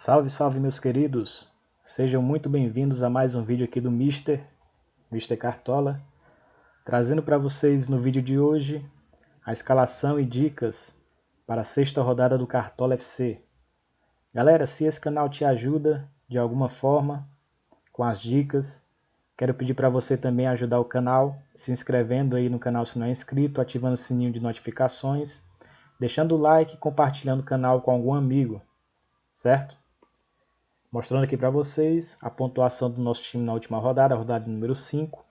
Salve, salve meus queridos! Sejam muito bem-vindos a mais um vídeo aqui do Mister Cartola, trazendo para vocês no vídeo de hoje a escalação e dicas para a sexta rodada do Cartola FC. Galera, se esse canal te ajuda de alguma forma com as dicas, quero pedir para você também ajudar o canal, se inscrevendo aí no canal se não é inscrito, ativando o sininho de notificações, deixando o like e compartilhando o canal com algum amigo, certo? Mostrando aqui para vocês a pontuação do nosso time na última rodada, a rodada número 5.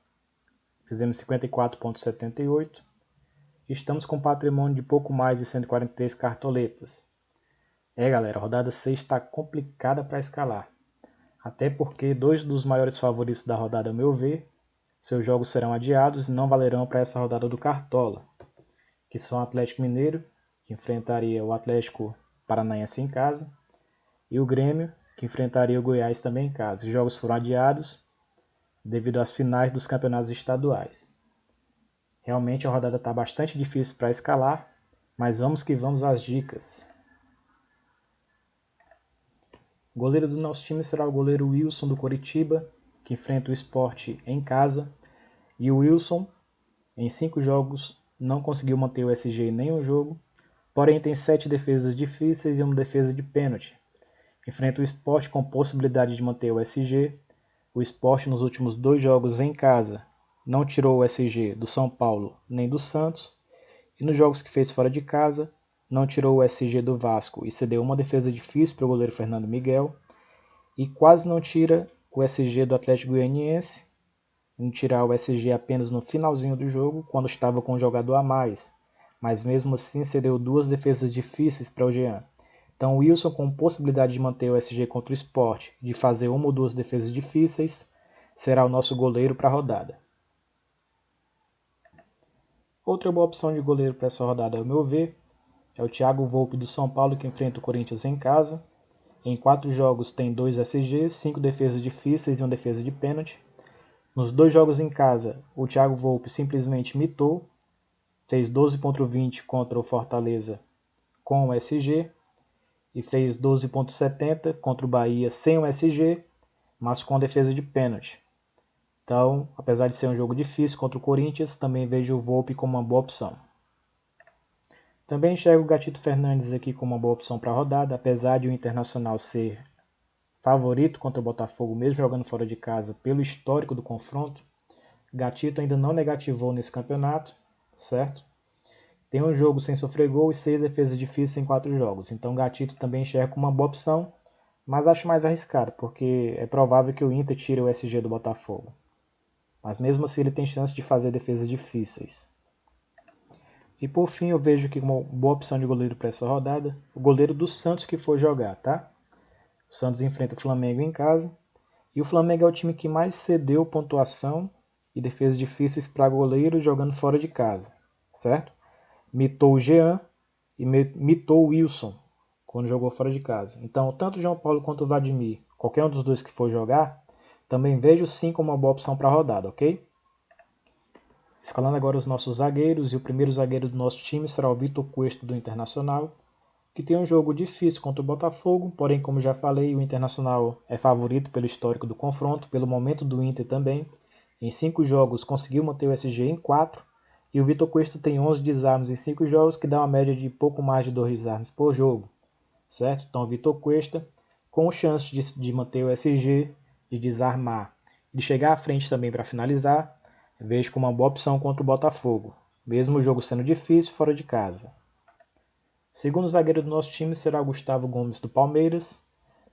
Fizemos 54,78. Estamos com um patrimônio de pouco mais de 143 cartoletas. Galera, a rodada 6 está complicada para escalar. Até porque dois dos maiores favoritos da rodada, ao meu ver, seus jogos serão adiados e não valerão para essa rodada do Cartola. Que são o Atlético Mineiro, que enfrentaria o Atlético Paranaense em casa, e o Grêmio, que enfrentaria o Goiás também em casa. Os jogos foram adiados devido às finais dos campeonatos estaduais. Realmente a rodada está bastante difícil para escalar, mas vamos que vamos às dicas. O goleiro do nosso time será o goleiro Wilson do Coritiba, que enfrenta o Sport em casa. E o Wilson, em 5 jogos, não conseguiu manter o SG em nenhum jogo, porém tem 7 defesas difíceis e uma defesa de pênalti. Enfrenta o Sport com possibilidade de manter o SG. O Sport nos últimos 2 jogos em casa não tirou o SG do São Paulo nem do Santos. E nos jogos que fez fora de casa não tirou o SG do Vasco e cedeu uma defesa difícil para o goleiro Fernando Miguel. E quase não tira o SG do Atlético Goianiense, em tirar o SG apenas no finalzinho do jogo, quando estava com um jogador a mais. Mas mesmo assim cedeu 2 defesas difíceis para o Jean. Então o Wilson, com possibilidade de manter o SG contra o Sport, de fazer 1 ou 2 defesas difíceis, será o nosso goleiro para a rodada. Outra boa opção de goleiro para essa rodada, ao meu ver, é o Thiago Volpi do São Paulo, que enfrenta o Corinthians em casa. Em 4 jogos tem 2 SGs, 5 defesas difíceis e 1 defesa de pênalti. Nos 2 jogos em casa, o Thiago Volpi simplesmente mitou, fez 12,20 contra o Fortaleza com o SG, e fez 12,70 contra o Bahia sem o SG, mas com defesa de pênalti. Então, apesar de ser um jogo difícil contra o Corinthians, também vejo o Volpi como uma boa opção. Também enxergo o Gatito Fernandes aqui como uma boa opção para a rodada, apesar de o Internacional ser favorito contra o Botafogo, mesmo jogando fora de casa, pelo histórico do confronto. Gatito ainda não negativou nesse campeonato, certo? Tem um jogo sem sofrer gol e 6 defesas difíceis em 4 jogos. Então Gatito também enxerga como uma boa opção, mas acho mais arriscado, porque é provável que o Inter tire o SG do Botafogo. Mas mesmo assim ele tem chance de fazer defesas difíceis. E por fim eu vejo aqui como boa opção de goleiro para essa rodada, o goleiro do Santos que for jogar, tá? O Santos enfrenta o Flamengo em casa, e o Flamengo é o time que mais cedeu pontuação e defesas difíceis para goleiro jogando fora de casa, certo? Mitou o Jean e mitou o Wilson quando jogou fora de casa. Então, tanto o João Paulo quanto o Vladimir, qualquer um dos dois que for jogar, também vejo sim como uma boa opção para a rodada, ok? Escalando agora os nossos zagueiros, e o primeiro zagueiro do nosso time será o Vitor Cuesta do Internacional, que tem um jogo difícil contra o Botafogo, porém, como já falei, o Internacional é favorito pelo histórico do confronto, pelo momento do Inter também. Em 5 jogos conseguiu manter o SG em 4, e o Vitor Cuesta tem 11 desarmes em 5 jogos, que dá uma média de pouco mais de 2 desarmes por jogo, certo? Então o Vitor Cuesta, com chance de manter o SG, de desarmar, de chegar à frente também para finalizar, vejo como uma boa opção contra o Botafogo, mesmo o jogo sendo difícil fora de casa. O segundo zagueiro do nosso time será o Gustavo Gomes do Palmeiras.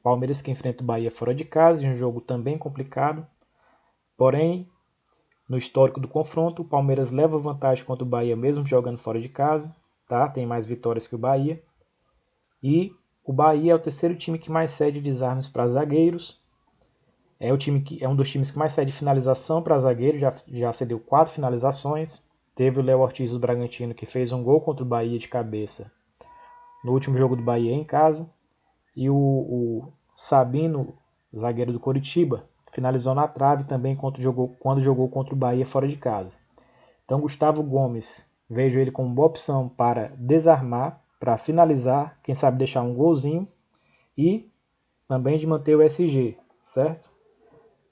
Palmeiras que enfrenta o Bahia fora de casa, em um jogo também complicado. Porém, no histórico do confronto, o Palmeiras leva vantagem contra o Bahia mesmo jogando fora de casa. Tá? Tem mais vitórias que o Bahia. E o Bahia é o terceiro time que mais cede desarmes para zagueiros. É um dos times que mais cede finalização para zagueiros, já cedeu 4 finalizações. Teve o Léo Ortiz do Bragantino que fez um gol contra o Bahia de cabeça no último jogo do Bahia em casa. E o Sabino, zagueiro do Coritiba, finalizou na trave também quando jogou contra o Bahia fora de casa. Então Gustavo Gomes, vejo ele como boa opção para desarmar, para finalizar, quem sabe deixar um golzinho. E também de manter o SG, certo?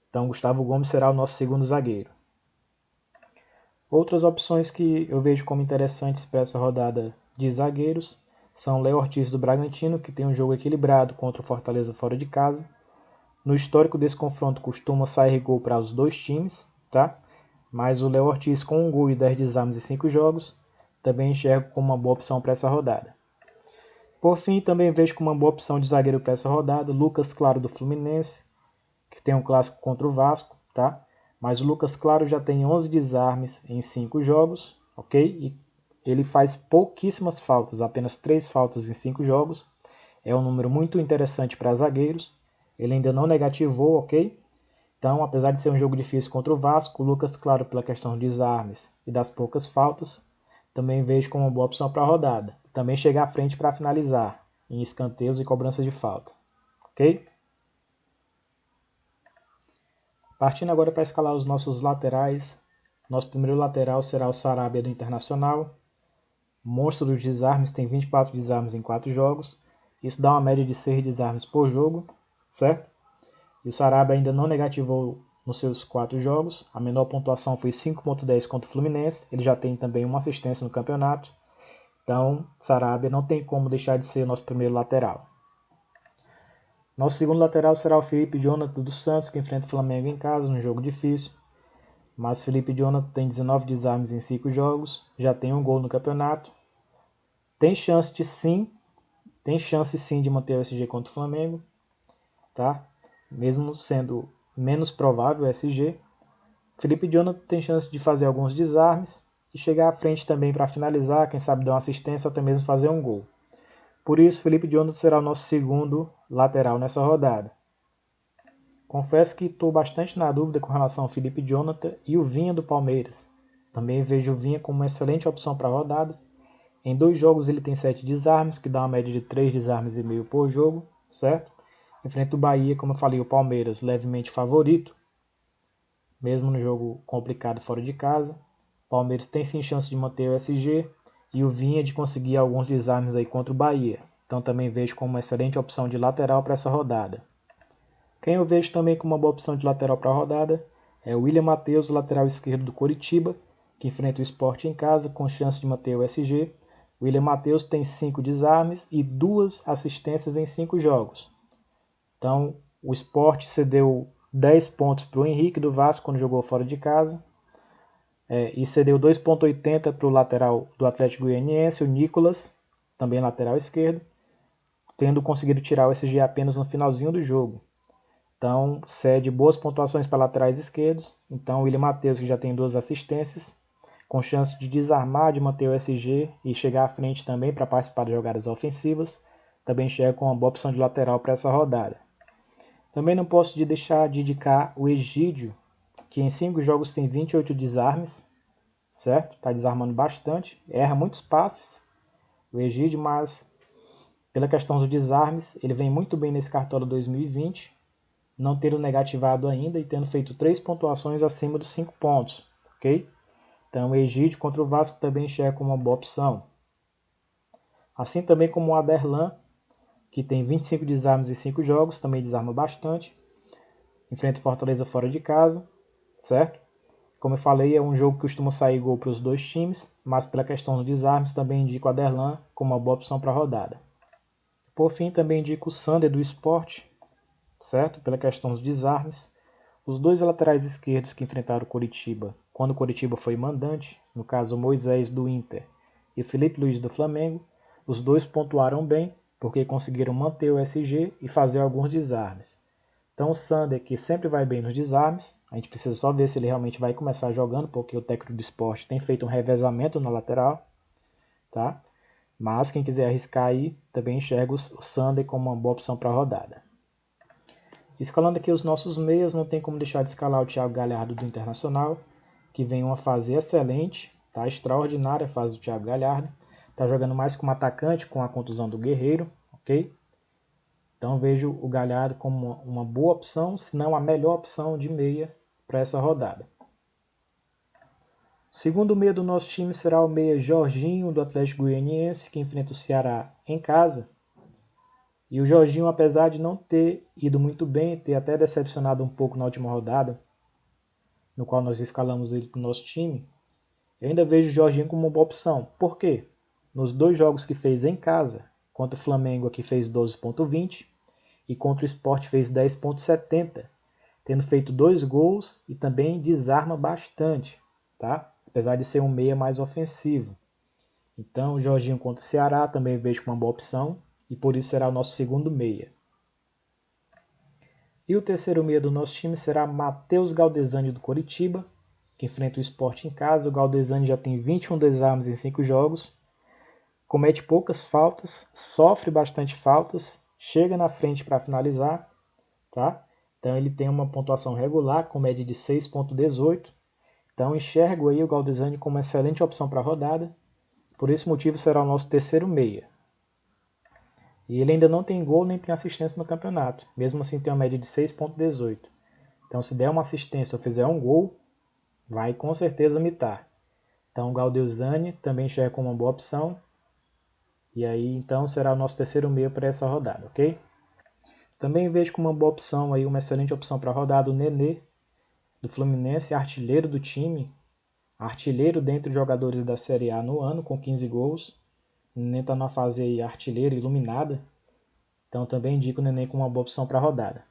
Então Gustavo Gomes será o nosso segundo zagueiro. Outras opções que eu vejo como interessantes para essa rodada de zagueiros são Léo Ortiz do Bragantino, que tem um jogo equilibrado contra o Fortaleza fora de casa. No histórico desse confronto costuma sair gol para os dois times, tá? Mas o Léo Ortiz com 1 gol e 10 desarmes em 5 jogos, também enxergo como uma boa opção para essa rodada. Por fim, também vejo como uma boa opção de zagueiro para essa rodada Lucas Claro do Fluminense, que tem um clássico contra o Vasco, tá? Mas o Lucas Claro já tem 11 desarmes em 5 jogos, ok? E ele faz pouquíssimas faltas, apenas 3 faltas em 5 jogos. É um número muito interessante para zagueiros. Ele ainda não negativou, ok? Então, apesar de ser um jogo difícil contra o Vasco, o Lucas Claro, pela questão de desarmes e das poucas faltas, também vejo como uma boa opção para a rodada. Também chega à frente para finalizar, em escanteios e cobranças de falta, ok? Partindo agora para escalar os nossos laterais, nosso primeiro lateral será o Sarabia do Internacional. Monstro dos desarmes, tem 24 desarmes em 4 jogos. Isso dá uma média de 6 desarmes por jogo, certo? E o Sarabia ainda não negativou nos seus 4 jogos. A menor pontuação foi 5.10 contra o Fluminense. Ele já tem também uma assistência no campeonato. Então, Sarabia não tem como deixar de ser o nosso primeiro lateral. Nosso segundo lateral será o Felipe Jonathan dos Santos, que enfrenta o Flamengo em casa, num jogo difícil. Mas Felipe Jonathan tem 19 desarmes em 5 jogos, já tem um gol no campeonato. Tem chance sim de manter o SG contra o Flamengo, tá? Mesmo sendo menos provável o SG. Felipe Jonathan tem chance de fazer alguns desarmes e chegar à frente também para finalizar, quem sabe dar uma assistência ou até mesmo fazer um gol. Por isso, Felipe Jonathan será o nosso segundo lateral nessa rodada. Confesso que estou bastante na dúvida com relação ao Felipe Jonathan e o Vinha do Palmeiras. Também vejo o Vinha como uma excelente opção para a rodada. Em 2 jogos ele tem 7 desarmes, que dá uma média de 3 desarmes e meio por jogo, certo? Enfrenta o Bahia, como eu falei, o Palmeiras levemente favorito, mesmo no jogo complicado fora de casa. O Palmeiras tem sim chance de manter o SG e o Vinha de conseguir alguns desarmes aí contra o Bahia. Então também vejo como uma excelente opção de lateral para essa rodada. Quem eu vejo também como uma boa opção de lateral para a rodada é o William Matheus, lateral esquerdo do Coritiba, que enfrenta o Sport em casa com chance de manter o SG. O William Matheus tem 5 desarmes e 2 assistências em 5 jogos. Então, o Sport cedeu 10 pontos para o Henrique do Vasco quando jogou fora de casa. E cedeu 2,80 para o lateral do Atlético Goianiense, o Nicolas, também lateral esquerdo, tendo conseguido tirar o SG apenas no finalzinho do jogo. Então, cede boas pontuações para laterais esquerdos. Então, o William Matheus, que já tem 2 assistências, com chance de desarmar, de manter o SG e chegar à frente também para participar de jogadas ofensivas, também chega com uma boa opção de lateral para essa rodada. Também não posso deixar de indicar o Egídio, que em 5 jogos tem 28 desarmes, certo? Está desarmando bastante, erra muitos passes, o Egídio, mas pela questão dos desarmes, ele vem muito bem nesse Cartola 2020, não tendo negativado ainda e tendo feito 3 pontuações acima dos 5 pontos, ok? Então o Egídio contra o Vasco também enxerga como uma boa opção. Assim também como o Aderlan, que tem 25 desarmes em 5 jogos, também desarma bastante. Enfrenta o Fortaleza fora de casa, certo? Como eu falei, é um jogo que costuma sair gol para os dois times, mas pela questão dos desarmes também indico o Aderlan como uma boa opção para a rodada. Por fim, também indico o Sander do Sport, certo? Pela questão dos desarmes. Os 2 laterais esquerdos que enfrentaram o Coritiba, quando o Coritiba foi mandante, no caso o Moisés do Inter e o Felipe Luiz do Flamengo, os 2 pontuaram bem, porque conseguiram manter o SG e fazer alguns desarmes. Então o Sander, que sempre vai bem nos desarmes, a gente precisa só ver se ele realmente vai começar jogando, porque o técnico do esporte tem feito um revezamento na lateral, tá? Mas quem quiser arriscar aí, também enxerga o Sander como uma boa opção para a rodada. Escalando aqui os nossos meias, não tem como deixar de escalar o Thiago Galhardo do Internacional, que vem em uma fase excelente, tá? Extraordinária a fase do Thiago Galhardo. Está jogando mais como atacante com a contusão do Guerreiro, ok? Então vejo o Galhardo como uma boa opção, se não a melhor opção de meia para essa rodada. O segundo meia do nosso time será o meia Jorginho do Atlético Goianiense, que enfrenta o Ceará em casa. E o Jorginho, apesar de não ter ido muito bem, ter até decepcionado um pouco na última rodada, no qual nós escalamos ele para o nosso time, eu ainda vejo o Jorginho como uma boa opção. Por quê? Nos 2 jogos que fez em casa, contra o Flamengo aqui fez 12,20 e contra o Sport fez 10,70, tendo feito 2 gols e também desarma bastante, tá? Apesar de ser um meia mais ofensivo. Então o Jorginho contra o Ceará também vejo como uma boa opção e por isso será o nosso segundo meia. E o terceiro meia do nosso time será Matheus Galdesani do Coritiba, que enfrenta o Sport em casa. O Galdesani já tem 21 desarmes em 5 jogos, comete poucas faltas, sofre bastante faltas, chega na frente para finalizar, tá? Então ele tem uma pontuação regular com média de 6,18. Então enxergo aí o Galdesani como uma excelente opção para a rodada. Por esse motivo será o nosso terceiro meia. E ele ainda não tem gol nem tem assistência no campeonato. Mesmo assim tem uma média de 6,18. Então se der uma assistência ou fizer um gol, vai com certeza mitar. Então o Galdesani também enxerga como uma boa opção. E aí então será o nosso terceiro meia para essa rodada, ok? Também vejo como uma boa opção aí, uma excelente opção para a rodada o Nenê, do Fluminense, artilheiro do time, artilheiro dentre os jogadores da Série A no ano, com 15 gols. O Nenê está numa fase aí artilheira, iluminada. Então também indico o Nenê como uma boa opção para a rodada.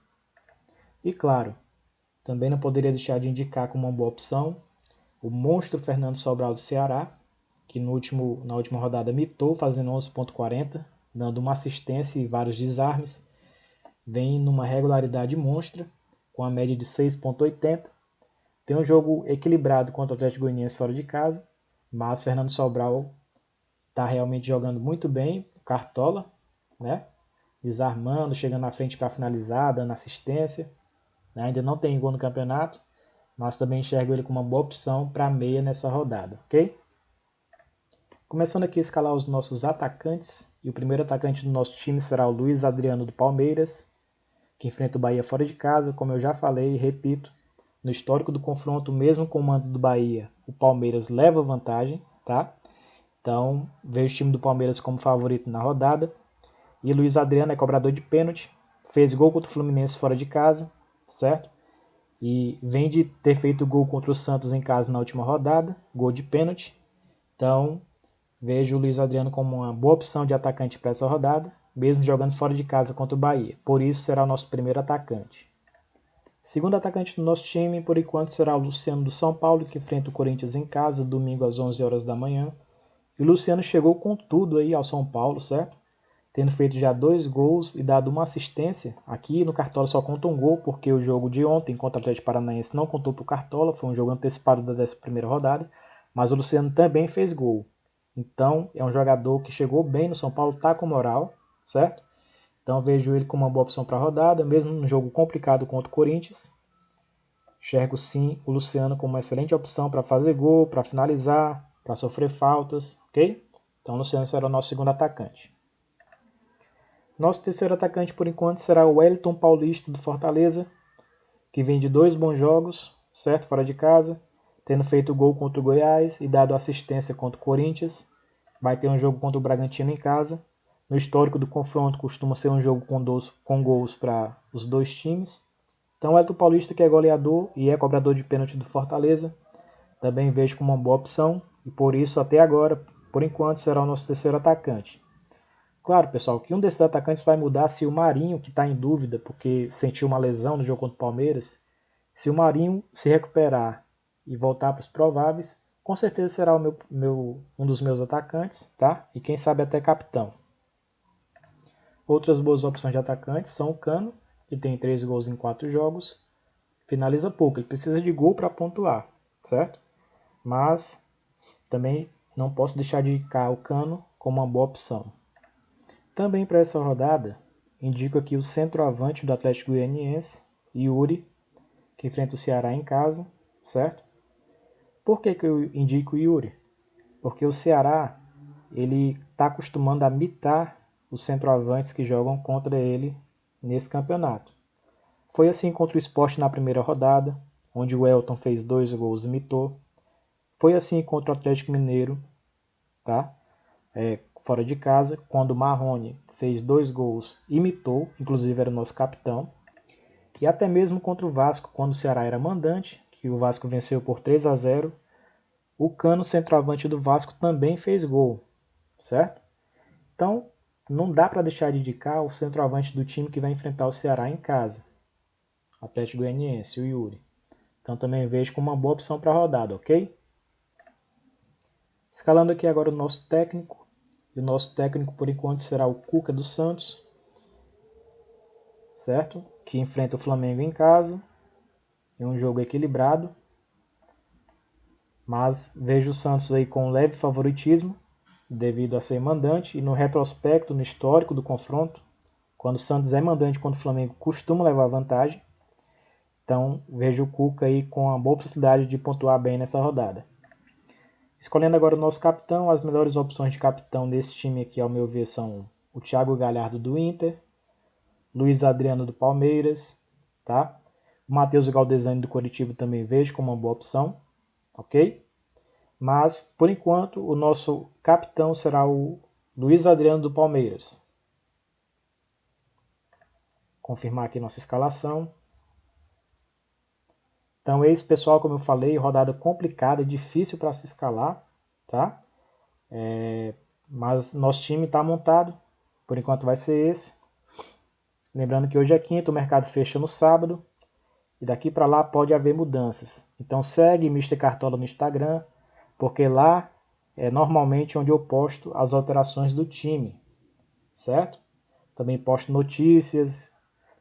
E claro, também não poderia deixar de indicar como uma boa opção o monstro Fernando Sobral do Ceará, que na última rodada mitou, fazendo 11,40, dando uma assistência e vários desarmes. Vem numa regularidade monstra, com a média de 6,80. Tem um jogo equilibrado contra o Atlético Goianiense fora de casa, mas Fernando Sobral está realmente jogando muito bem, cartola, né? Desarmando, chegando na frente para finalizar, dando assistência. Ainda não tem gol no campeonato, mas também enxergo ele como uma boa opção para meia nessa rodada, ok? Começando aqui a escalar os nossos atacantes, e o primeiro atacante do nosso time será o Luiz Adriano do Palmeiras, que enfrenta o Bahia fora de casa. Como eu já falei e repito, no histórico do confronto, mesmo com o mando do Bahia, o Palmeiras leva vantagem, tá? Então, vejo o time do Palmeiras como favorito na rodada. E Luiz Adriano é cobrador de pênalti, fez gol contra o Fluminense fora de casa, certo? E vem de ter feito gol contra o Santos em casa na última rodada, gol de pênalti. Então, vejo o Luiz Adriano como uma boa opção de atacante para essa rodada, mesmo jogando fora de casa contra o Bahia. Por isso, será o nosso primeiro atacante. Segundo atacante do nosso time, por enquanto, será o Luciano do São Paulo, que enfrenta o Corinthians em casa, domingo às 11 horas da manhã. E o Luciano chegou com tudo aí ao São Paulo, certo? Tendo feito já 2 gols e dado uma assistência. Aqui no Cartola só conta um gol, porque o jogo de ontem contra o Atlético Paranaense não contou para o Cartola, foi um jogo antecipado da 11ª rodada, mas o Luciano também fez gol. Então é um jogador que chegou bem no São Paulo, está com moral, certo? Então vejo ele como uma boa opção para a rodada, mesmo num jogo complicado contra o Corinthians. Enxergo sim o Luciano como uma excelente opção para fazer gol, para finalizar, para sofrer faltas, ok? Então o Luciano será o nosso segundo atacante. Nosso terceiro atacante por enquanto será o Wellington Paulista do Fortaleza, que vem de 2 bons jogos, certo? Fora de casa, tendo feito gol contra o Goiás e dado assistência contra o Corinthians. Vai ter um jogo contra o Bragantino em casa. No histórico do confronto costuma ser um jogo com gols para os dois times. Então o Wellington Paulista, que é goleador e é cobrador de pênalti do Fortaleza, também vejo como uma boa opção e por isso até agora, por enquanto, será o nosso terceiro atacante. Claro, pessoal, que um desses atacantes vai mudar se o Marinho, que está em dúvida porque sentiu uma lesão no jogo contra o Palmeiras, se o Marinho se recuperar e voltar para os prováveis, com certeza será um dos meus atacantes, tá? E quem sabe até capitão. Outras boas opções de atacantes são o Cano, que tem 3 gols em 4 jogos, finaliza pouco, ele precisa de gol para pontuar, certo? Mas também não posso deixar de indicar o Cano como uma boa opção. Também para essa rodada, indico aqui o centroavante do Atlético Goianiense, Yuri, que enfrenta o Ceará em casa, certo? Por que eu indico o Yuri? Porque o Ceará ele está acostumando a mitar os centroavantes que jogam contra ele nesse campeonato. Foi assim contra o Sport na primeira rodada, onde o Elton fez 2 gols e mitou. Foi assim contra o Atlético Mineiro, tá? fora de casa, quando o Marrone fez 2 gols, imitou, inclusive era o nosso capitão. E até mesmo contra o Vasco, quando o Ceará era mandante, que o Vasco venceu por 3-0, o Cano, centroavante do Vasco, também fez gol, certo? Então, não dá para deixar de indicar o centroavante do time que vai enfrentar o Ceará em casa, Atlético Goianiense, o Yuri. Então também vejo como uma boa opção para a rodada, ok? Escalando aqui agora o nosso técnico. E o nosso técnico por enquanto será o Cuca dos Santos, certo? Que enfrenta o Flamengo em casa. É um jogo equilibrado. Mas vejo o Santos aí com um leve favoritismo, devido a ser mandante. E no retrospecto, no histórico do confronto, quando o Santos é mandante contra o Flamengo, costuma levar vantagem. Então vejo o Cuca aí com a boa possibilidade de pontuar bem nessa rodada. Escolhendo agora o nosso capitão, as melhores opções de capitão desse time aqui, ao meu ver, são o Thiago Galhardo do Inter, Luiz Adriano do Palmeiras, tá? O Matheus Galdesani do Coritiba também vejo como uma boa opção, ok? Mas, por enquanto, o nosso capitão será o Luiz Adriano do Palmeiras. Confirmar aqui nossa escalação. Então é isso, pessoal, como eu falei, rodada complicada, difícil para se escalar, tá? Mas nosso time está montado, por enquanto vai ser esse. Lembrando que hoje é quinta, o mercado fecha no sábado, e daqui para lá pode haver mudanças. Então segue Mr. Cartola no Instagram, porque lá é normalmente onde eu posto as alterações do time, certo? Também posto notícias,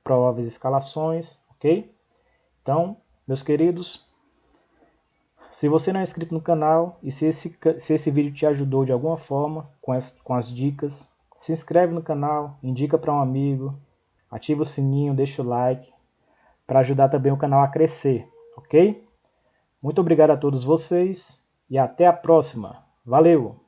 prováveis escalações, ok? Então, meus queridos, se você não é inscrito no canal e se esse vídeo te ajudou de alguma forma com as dicas, se inscreve no canal, indica para um amigo, ativa o sininho, deixa o like, para ajudar também o canal a crescer, ok? Muito obrigado a todos vocês e até a próxima. Valeu!